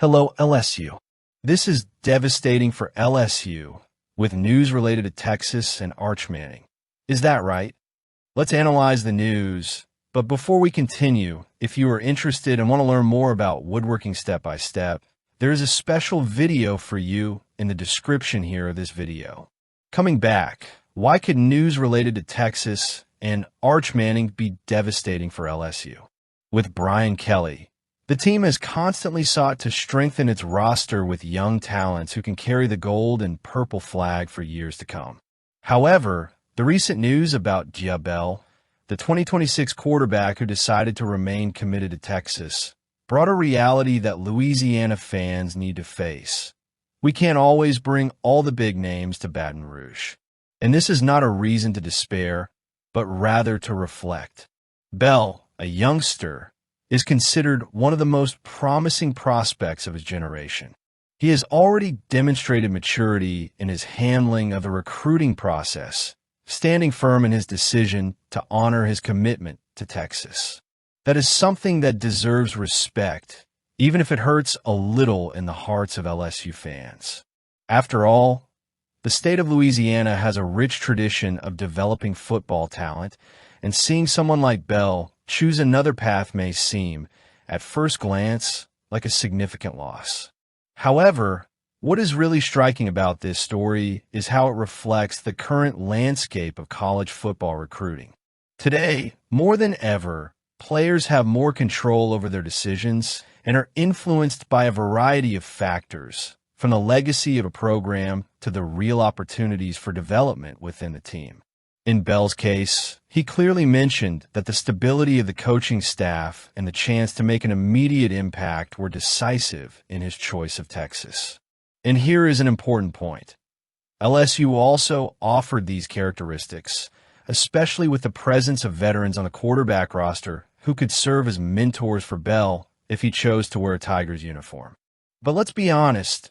Hello, LSU. This is devastating for LSU, with news related to Texas and Arch Manning. Is that right? Let's analyze the news. But before we continue, if you are interested and want to learn more about woodworking step by step, there is a special video for you in the description here of this video. Coming back, why could news related to Texas and Arch Manning be devastating for LSU? With Brian Kelly, the team has constantly sought to strengthen its roster with young talents who can carry the gold and purple flag for years to come. However, the recent news about Bell, the 2026 quarterback who decided to remain committed to Texas, brought a reality that Louisiana fans need to face. We can't always bring all the big names to Baton Rouge. And this is not a reason to despair, but rather to reflect. Bell, a youngster, is considered one of the most promising prospects of his generation. He has already demonstrated maturity in his handling of the recruiting process, standing firm in his decision to honor his commitment to Texas. That is something that deserves respect, even if it hurts a little in the hearts of LSU fans. After all, the state of Louisiana has a rich tradition of developing football talent, and seeing someone like Bell choose another path may seem, at first glance, like a significant loss. However, what is really striking about this story is how it reflects the current landscape of college football recruiting. Today, more than ever, players have more control over their decisions and are influenced by a variety of factors, from the legacy of a program to the real opportunities for development within the team. In Bell's case, he clearly mentioned that the stability of the coaching staff and the chance to make an immediate impact were decisive in his choice of Texas. And here is an important point. LSU also offered these characteristics, especially with the presence of veterans on the quarterback roster who could serve as mentors for Bell if he chose to wear a Tigers uniform. But let's be honest,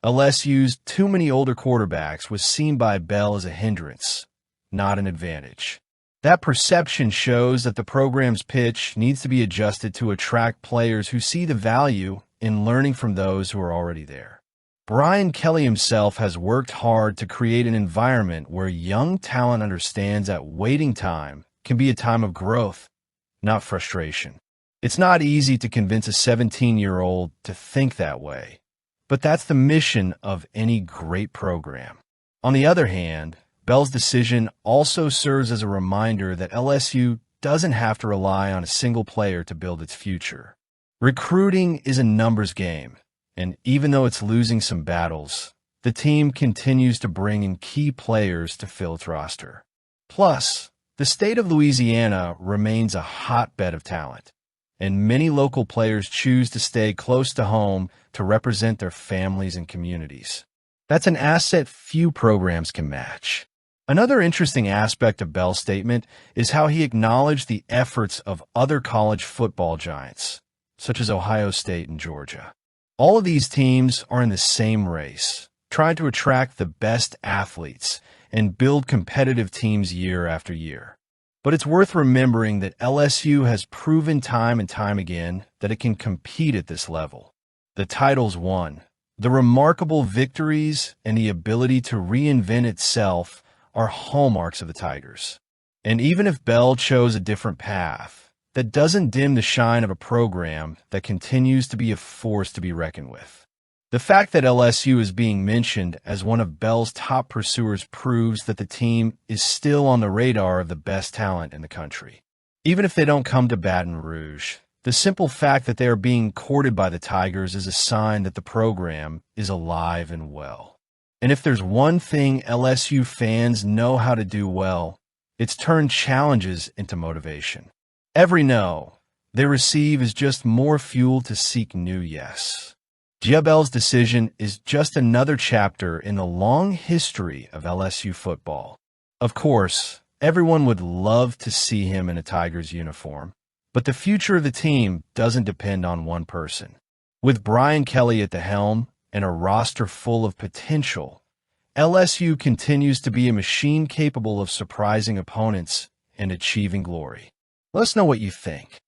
LSU's too many older quarterbacks was seen by Bell as a hindrance, not an advantage. That perception shows that the program's pitch needs to be adjusted to attract players who see the value in learning from those who are already there. Brian Kelly himself has worked hard to create an environment where young talent understands that waiting time can be a time of growth, not frustration. It's not easy to convince a 17-year-old to think that way, but that's the mission of any great program. On the other hand, Bell's decision also serves as a reminder that LSU doesn't have to rely on a single player to build its future. Recruiting is a numbers game, and even though it's losing some battles, the team continues to bring in key players to fill its roster. Plus, the state of Louisiana remains a hotbed of talent, and many local players choose to stay close to home to represent their families and communities. That's an asset few programs can match. Another interesting aspect of Bell's statement is how he acknowledged the efforts of other college football giants, such as Ohio State and Georgia. All of these teams are in the same race, trying to attract the best athletes and build competitive teams year after year. But it's worth remembering that LSU has proven time and time again that it can compete at this level. The titles won, the remarkable victories, and the ability to reinvent itself are hallmarks of the Tigers. And even if Bell chose a different path, that doesn't dim the shine of a program that continues to be a force to be reckoned with. The fact that LSU is being mentioned as one of Bell's top pursuers proves that the team is still on the radar of the best talent in the country. Even if they don't come to Baton Rouge, the simple fact that they are being courted by the Tigers is a sign that the program is alive and well. And if there's one thing LSU fans know how to do well, it's turn challenges into motivation. Every no they receive is just more fuel to seek new yes. Bell's decision is just another chapter in the long history of LSU football. Of course, everyone would love to see him in a Tigers uniform, but the future of the team doesn't depend on one person. With Brian Kelly at the helm and a roster full of potential, LSU continues to be a machine capable of surprising opponents and achieving glory. Let us know what you think.